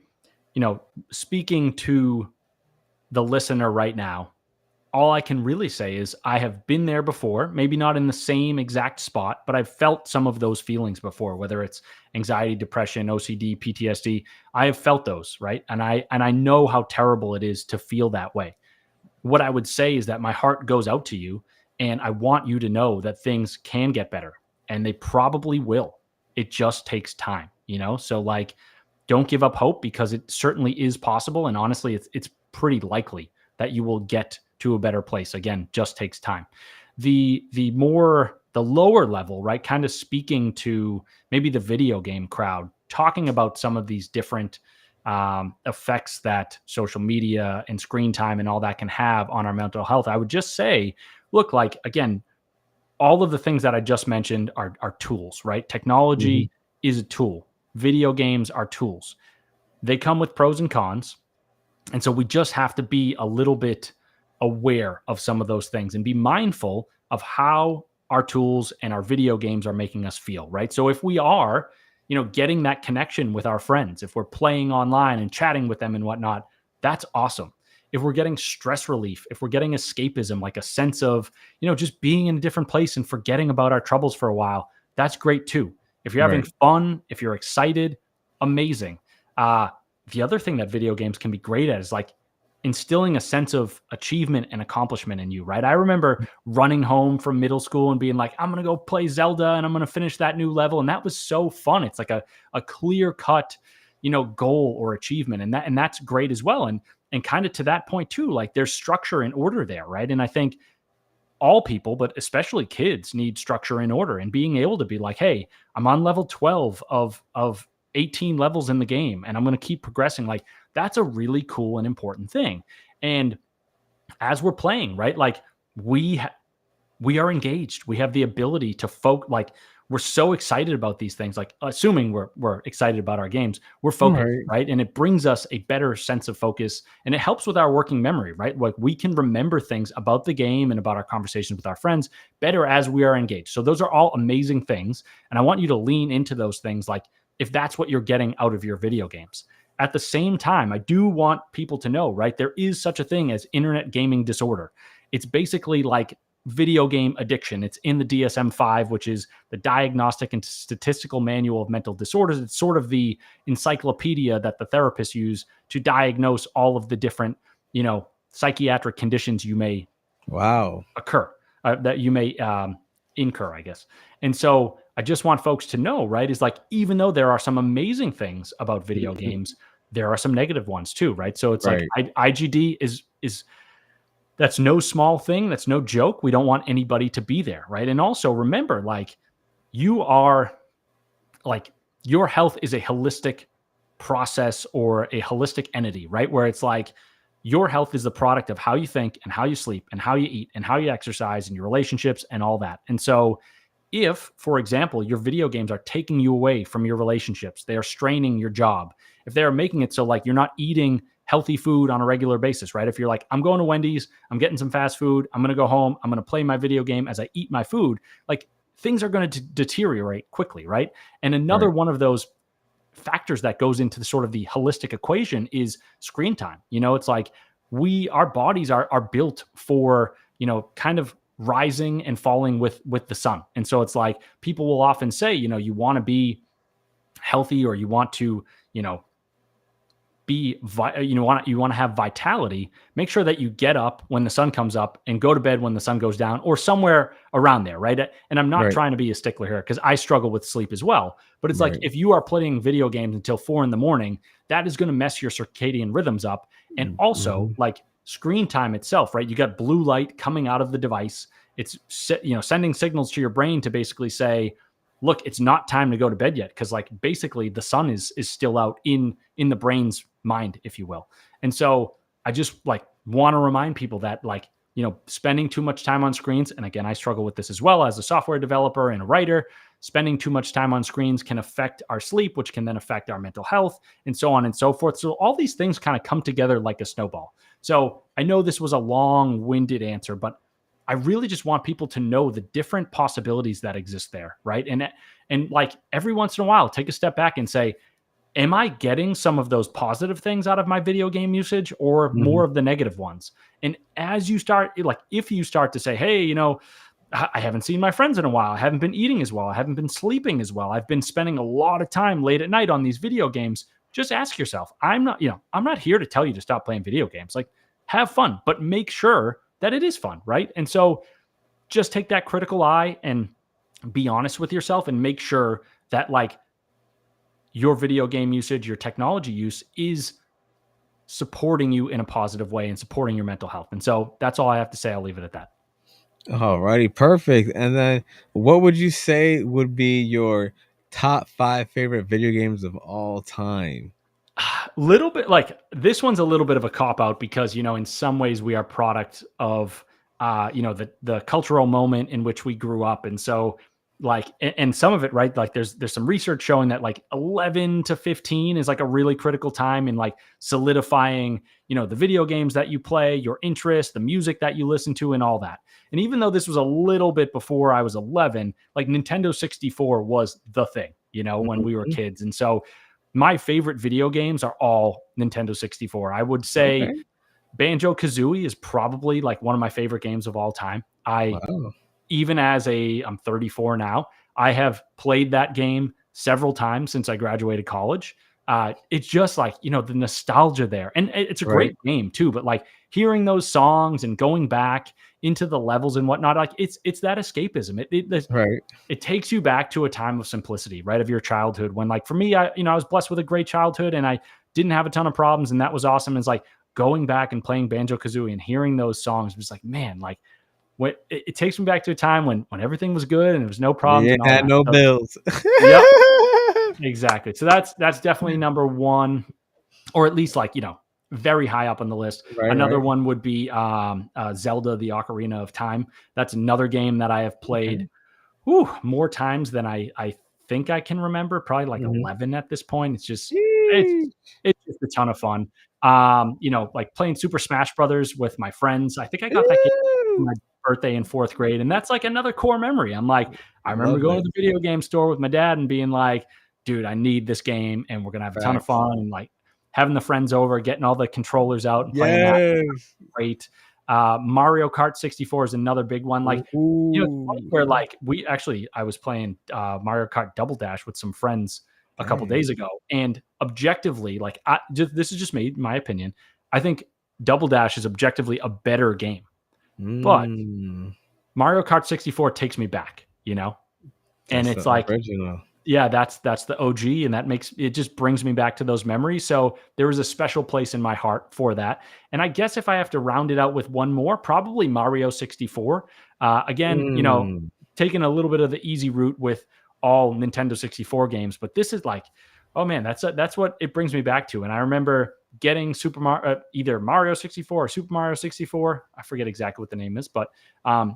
speaking to the listener right now, all I can really say is I have been there before, maybe not in the same exact spot, but I've felt some of those feelings before, whether it's anxiety, depression, OCD, PTSD. I have felt those, right? And I know how terrible it is to feel that way. What I would say is that my heart goes out to you and I want you to know that things can get better and they probably will. It just takes time. So like don't give up hope because it certainly is possible and honestly it's pretty likely that you will get to a better place. Again, just takes time. The lower level, right? Kind of speaking to maybe the video game crowd, talking about some of these different effects that social media and screen time and all that can have on our mental health. I would just say, look, like again, all of the things that I just mentioned are tools, right? Hmm. Technology is a tool. Video games are tools. They come with pros and cons. And so we just have to be a little bit aware of some of those things and be mindful of how our tools and our video games are making us feel, right? So if we are, getting that connection with our friends, if we're playing online and chatting with them and whatnot, that's awesome. If we're getting stress relief, if we're getting escapism, like a sense of, just being in a different place and forgetting about our troubles for a while, that's great too. If you're having Right. fun, if you're excited, amazing. Uh, the other thing that video games can be great at is like instilling a sense of achievement and accomplishment in you, right? I remember running home from middle school and being like, I'm going to go play Zelda and I'm going to finish that new level. And that was so fun. It's like a clear cut, goal or achievement. And that's great as well. And kind of to that point too, like there's structure and order there, right? And I think all people, but especially kids, need structure and order and being able to be like, hey, I'm on level 12 of 18 levels in the game and I'm going to keep progressing. Like that's a really cool and important thing. And as we're playing, right? Like we we are engaged. We have the ability to like we're so excited about these things. Like assuming we're excited about our games, we're focused, Right. right? And it brings us a better sense of focus and it helps with our working memory, right? Like we can remember things about the game and about our conversations with our friends better as we are engaged. So those are all amazing things. And I want you to lean into those things like if that's what you're getting out of your video games. At the same time, I do want people to know, right? There is such a thing as internet gaming disorder. It's basically like video game addiction. It's in the DSM-5, which is the Diagnostic and Statistical Manual of Mental Disorders. It's sort of the encyclopedia that the therapists use to diagnose all of the different, psychiatric conditions you may Wow. occur, that you may incur, I guess. And so I just want folks to know, right, is like, even though there are some amazing things about video games, there are some negative ones too, right? So it's like Right. IGD is that's no small thing. That's no joke. We don't want anybody to be there, right? And also remember, like, you are like your health is a holistic process or a holistic entity, right? Where it's like your health is the product of how you think and how you sleep and how you eat and how you exercise and your relationships and all that. And so if, for example, your video games are taking you away from your relationships, they are straining your job, if they are making it so like you're not eating healthy food on a regular basis, right? If you're like, I'm going to Wendy's, I'm getting some fast food, I'm going to go home, I'm going to play my video game as I eat my food, like things are going to deteriorate quickly, right? And another Right. one of those factors that goes into the sort of the holistic equation is screen time. It's like our bodies are built for, kind of rising and falling with the sun. And so it's like people will often say, you want to be healthy or you want to, you know, you want to have vitality. Make sure that you get up when the sun comes up and go to bed when the sun goes down or somewhere around there, right? And I'm not Right. trying to be a stickler here because I struggle with sleep as well, but it's like Right. if you are playing video games until 4 a.m, that is going to mess your circadian rhythms up. And also Mhm. like screen time itself, right? You got blue light coming out of the device. It's sending signals to your brain to basically say, look, it's not time to go to bed yet, because like basically the sun is still out in the brain's mind, if you will. And so I just like want to remind people that, like, spending too much time on screens, and again, I struggle with this as well as a software developer and a writer, spending too much time on screens can affect our sleep, which can then affect our mental health, and so on and so forth. So all these things kind of come together like a snowball. So I know this was a long-winded answer, but I really just want people to know the different possibilities that exist there, right? And like every once in a while, take a step back and say, am I getting some of those positive things out of my video game usage or Mhm. more of the negative ones? And as you start, like, if you start to say, hey, I haven't seen my friends in a while. I haven't been eating as well. I haven't been sleeping as well. I've been spending a lot of time late at night on these video games. Just ask yourself, I'm not here to tell you to stop playing video games. Like, have fun, but make sure that it is fun, right? And so just take that critical eye and be honest with yourself and make sure that, like, your video game usage, your technology use is supporting you in a positive way and supporting your mental health. And so that's all I have to say. I'll leave it at that. Alrighty, perfect. And then, what would you say would be your top 5 favorite video games of all time? Little bit like this one's a little bit of a cop out because in some ways we are product of the cultural moment in which we grew up, and so like and some of it, right, like there's some research showing that like 11 to 15 is like a really critical time in like solidifying the video games that you play, your interest, the music that you listen to, and all that. And even though this was a little bit before I was 11, like Nintendo 64 was the thing when we were Mhm. kids. And so my favorite video games are all Nintendo 64. I would say Okay. Banjo Kazooie is probably like one of my favorite games of all time. Wow. Even I'm 34 now, I have played that game several times since I graduated college. It's just like, the nostalgia there. And it's a Right. great game too, but like hearing those songs and going back into the levels and whatnot, like it's that escapism. Right. It takes you back to a time of simplicity, right? Of your childhood when, like, for me, I was blessed with a great childhood and I didn't have a ton of problems. And that was awesome. It's like going back and playing Banjo Kazooie and hearing those songs was like, man, like it takes me back to a time when everything was good and there was no problems You and all had that. no So, bills. yep, exactly. So that's definitely number one, or at least like, very high up on the list. Right. Another Right. one would be Zelda, the Ocarina of Time. That's another game that I have played Okay. more times than I think I can remember, probably like Hmm. 11 at this point. It's Yee. it's just a ton of fun. Like playing Super Smash Brothers with my friends. I think I got that game for Ew. my birthday in 4th grade, and that's like another core memory. I'm like, I remember Love going it. to the video game store with my dad and being like, "Dude, I need this game, and we're gonna have a ton of Facts. fun." And like having the friends over, getting all the controllers out and playing that. Yes. Great. Mario Kart 64 is another big one. Like, it's funny Ooh. where like I was playing Mario Kart Double Dash with some friends a couple Dang. days ago, and objectively, like, this is just me, my opinion. I think Double Dash is objectively a better game, but Mm. Mario Kart 64 takes me back, and That's it's the like, original. yeah, that's the OG, and it just brings me back to those memories. So there is a special place in my heart for that. And I guess if I have to round it out with one more, probably Mario 64. Again, Mm. taking a little bit of the easy route with all Nintendo 64 games, but this is like, oh man, that's what it brings me back to. And I remember getting either Mario 64 or Super Mario 64. I forget exactly what the name is, but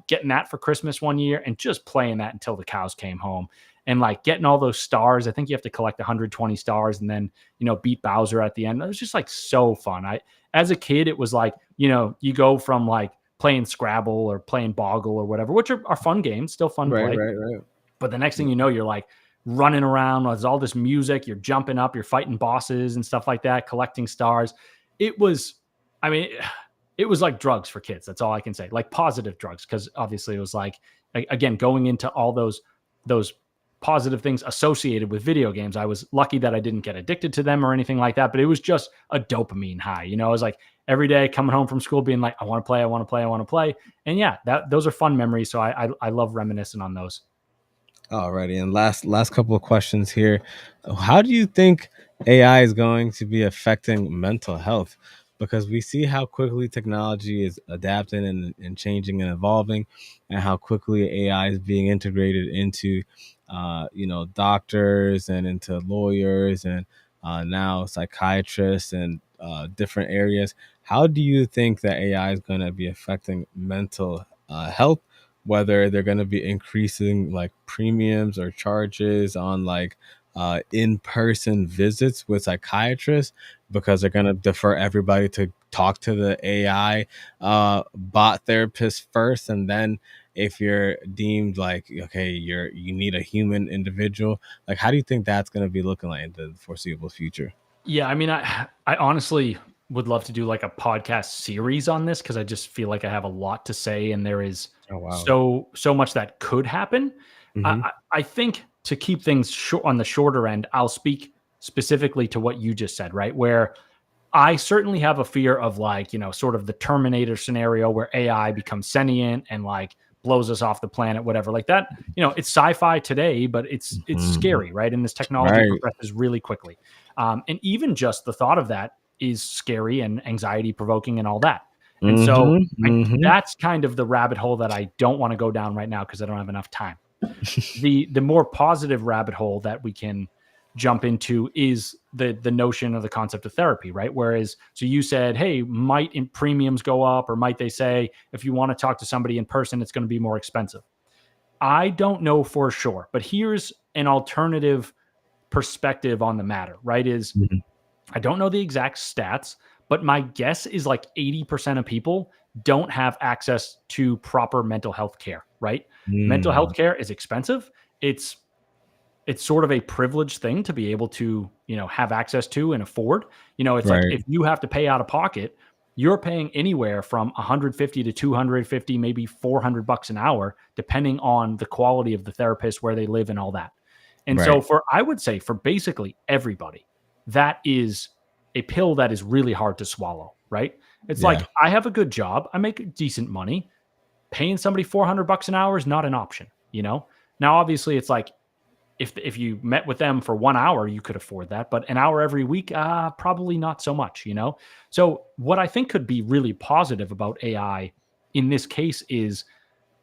getting that for Christmas one year and just playing that until the cows came home and like getting all those stars. I think you have to collect 120 stars and then, beat Bowser at the end. It was just like so fun. As a kid, it was like, you go from like playing Scrabble or playing Boggle or whatever, which are fun games, still fun to Right. play. Right. Right. But the next thing you know, you're like running around. There's all this music. You're jumping up. You're fighting bosses and stuff like that, collecting stars. It was, I mean, it was like drugs for kids. That's all I can say. Like positive drugs, because obviously it was like, again, going into all those positive things associated with video games. I was lucky that I didn't get addicted to them or anything like that. But it was just a dopamine high. I was like every day coming home from school being like, I want to play, I want to play, I want to play. And yeah, those are fun memories. So I love reminiscing on those. Alrighty, and last couple of questions here. How do you think AI is going to be affecting mental health? Because we see how quickly technology is adapting and changing and evolving, and how quickly AI is being integrated into, doctors and into lawyers and now psychiatrists and different areas. How do you think that AI is going to be affecting mental health? Whether they're going to be increasing like premiums or charges on like in-person visits with psychiatrists because they're going to defer everybody to talk to the AI bot therapist first, and then if you're deemed like okay, you need a human individual, like how do you think that's going to be looking like in the foreseeable future? Yeah, I mean, I honestly would love to do like a podcast series on this because I just feel like I have a lot to say, and there is Oh wow. so much that could happen. Hmm. I think to keep things on the shorter end, I'll speak specifically to what you just said, right? Where I certainly have a fear of like, sort of the Terminator scenario where AI becomes sentient and like blows us off the planet, whatever. Like that, it's sci-fi today, but it's Hmm. scary, right? And this technology Right. progresses really quickly. And even just the thought of that is scary and anxiety provoking and all that. And so Hmm. Hmm. that's kind of the rabbit hole that I don't want to go down right now because I don't have enough time. The more positive rabbit hole that we can jump into is the notion of the concept of therapy, right? Whereas, so you said, hey, might in premiums go up, or might they say if you want to talk to somebody in person, it's going to be more expensive? I don't know for sure, but here's an alternative perspective on the matter, right? Is I don't know the exact stats, but my guess is like 80% of people don't have access to proper mental health care, right? Mental health Hmm. care is expensive. It's it's sort of a privileged thing to be able to, have access to and afford. It's like Right. if you have to pay out of pocket, you're paying anywhere from 150 to 250, maybe 400 bucks an hour, depending on the quality of the therapist, where they live, and all that. And so, Right. I would say for basically everybody, that is a pill that is really hard to swallow, right? It's Yeah. like I have a good job, I make decent money. Paying somebody 400 bucks an hour is not an option. Now, obviously, it's like if you met with them for 1 hour, you could afford that, but an hour every week, probably not so much. So what I think could be really positive about AI in this case is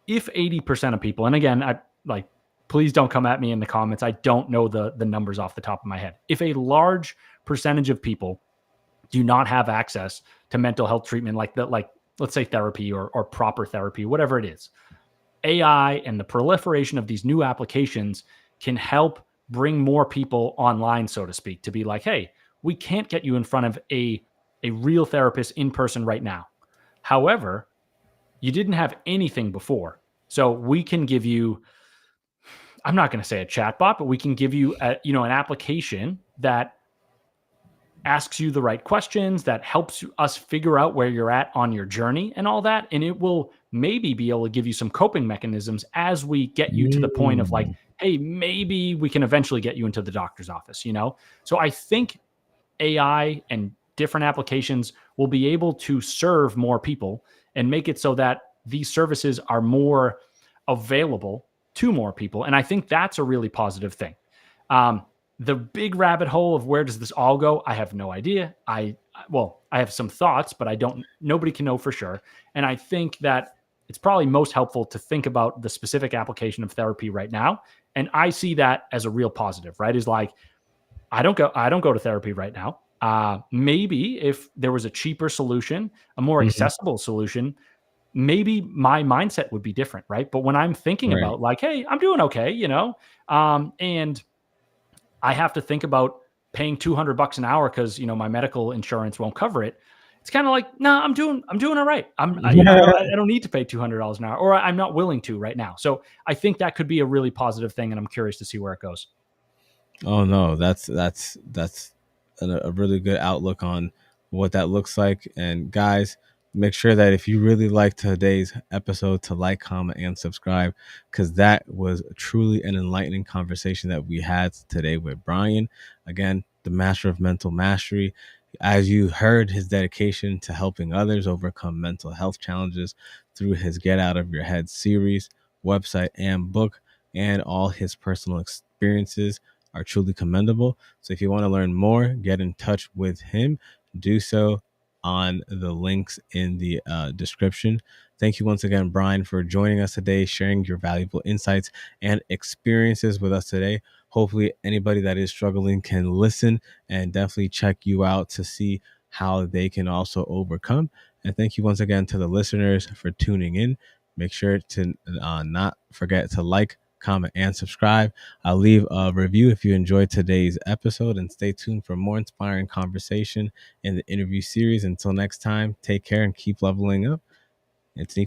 if 80% of people, and again, I like, please don't come at me in the comments. I don't know the numbers off the top of my head. If a large percentage of people do not have access to mental health treatment, like let's say therapy or proper therapy, whatever it is, AI and the proliferation of these new applications can help bring more people online, so to speak, to be like, hey, we can't get you in front of a real therapist in person right now. However, you didn't have anything before. So we can give you, I'm not going to say a chatbot, but we can give you an application that asks you the right questions, that helps us figure out where you're at on your journey and all that. And it will maybe be able to give you some coping mechanisms as we get you to the point of like, Mm. hey, maybe we can eventually get you into the doctor's office. So I think AI and different applications will be able to serve more people and make it so that these services are more available to more people. And I think that's a really positive thing. Um, the big rabbit hole of where does this all go? I have no idea. I have some thoughts, but I don't. Nobody can know for sure. And I think that it's probably most helpful to think about the specific application of therapy right now. And I see that as a real positive. Right? Is like I don't go to therapy right now. Maybe if there was a cheaper solution, a more Mhm. accessible solution, maybe my mindset would be different, right? But when I'm thinking Right. about like, hey, I'm doing okay, and I have to think about paying 200 bucks an hour because my medical insurance won't cover it. It's kind of like, nah, I'm doing all right. I don't need to pay $200 an hour, or I'm not willing to right now. So I think that could be a really positive thing, and I'm curious to see where it goes. Oh no, that's a really good outlook on what that looks like. And guys, make sure that if you really like today's episode, to like, comment, and subscribe, because that was truly an enlightening conversation that we had today with Brian. Again, the master of mental mastery. As you heard, his dedication to helping others overcome mental health challenges through his Get Out of Your Head series, website, and book, and all his personal experiences are truly commendable. So if you want to learn more, get in touch with him. Do so on the links in the description. Thank you once again, Brian, for joining us today, sharing your valuable insights and experiences with us today. hopefully anybody that is struggling can listen and definitely check you out to see how they can also overcome. And thank you once again to the listeners for tuning in. Make sure to not forget to like, comment, and subscribe. I'll leave a review if you enjoyed today's episode, and stay tuned for more inspiring conversation in the interview series. Until next time, take care and keep leveling up. It's